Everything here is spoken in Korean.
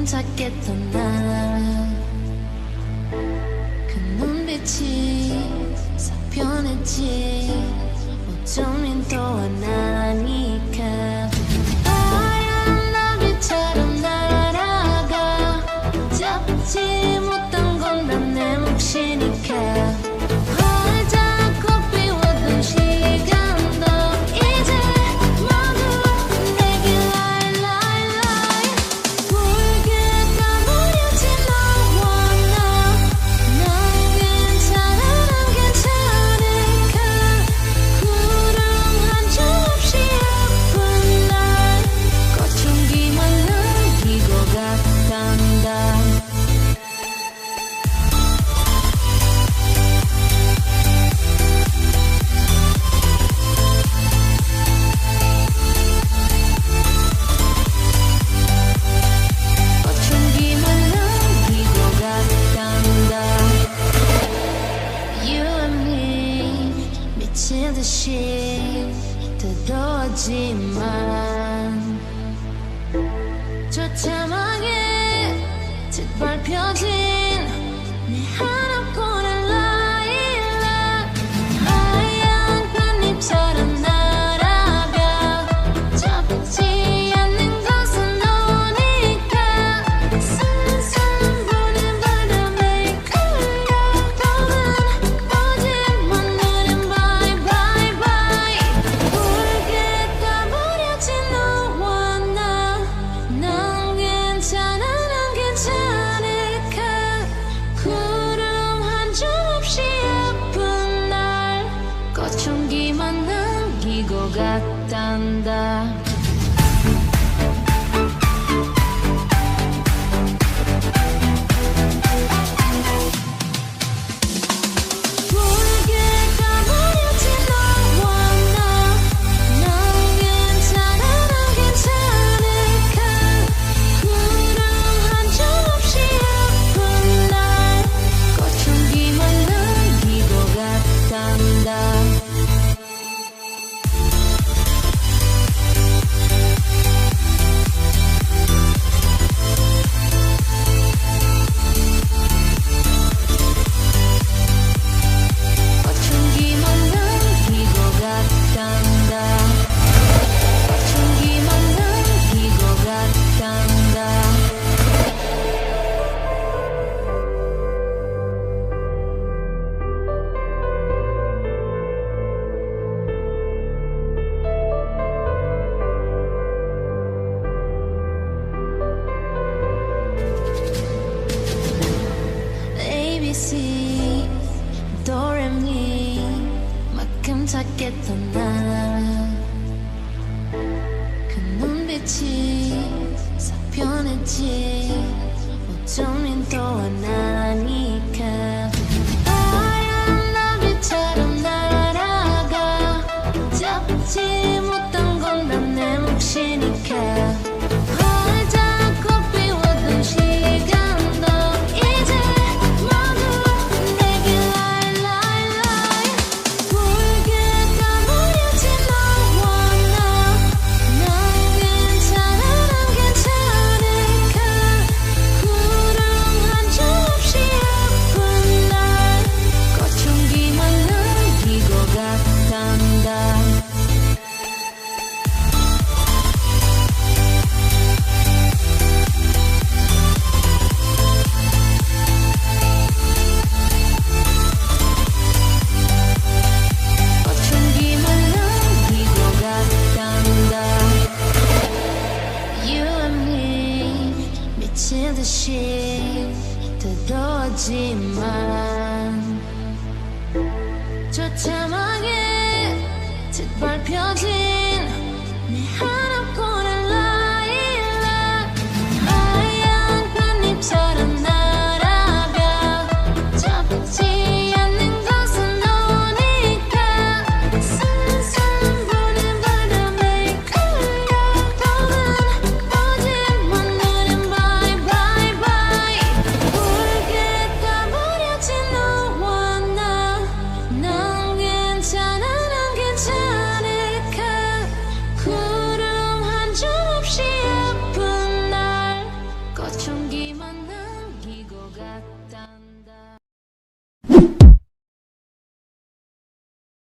찾겠던 나 그 눈빛이 싹 변했지 어쩌면 또 하나니까 하얀 나비처럼 날아가 잡지 못한 건 다 내 몫이니까 활짝 비워둔 시간도 이제 모두 내게 lie lie lie 붉게 가버렸지 너와 난 괜찮아 난 괜찮을까 구름 한 점 없이 아픈 날 꽃향기만 남기고 갔단다 미친 듯이 뜨거워지만 저 자막에 짓밟혀진 내 하나뿐인 라일락 하얀 꽃잎처럼 날아가 잡지 않는 것은 너니까 산산 부는 바람에 끌려가는 거짓말 눈은 bye bye bye 붉게 가버렸지 너와 난 괜찮아 난 괜찮을까 구름 한 점 없이 아픈 날 꽃향기만 남기고 갔단다 붉게 가버렸지 너와 난 괜찮아 난 괜찮을까 구름 한 점 없이 아픈 날 꽃향기만 남기고 갔단다 꽃향기만 남기고 갔단다 꽃향기만 남기고 갔단다 ABC 도레미 만큼 찾겠던 나 그 눈빛이 싹 변했지 어쩌면 또 하나니까 하얀 나비처럼 날아가 잡지 못한 건 다 내 몫이니까 활짝 비워둔 시간도 이제 모두 내게 lie lie lie 붉게 가버렸지 너와 난 괜찮아 난 괜찮을까 구름 한 점 없이 아픈 날 꽃향기만 남기고 갔단다 꽃향기만 남기고 갔단다 You and me 미친 듯이 뜨거워지만 저 자막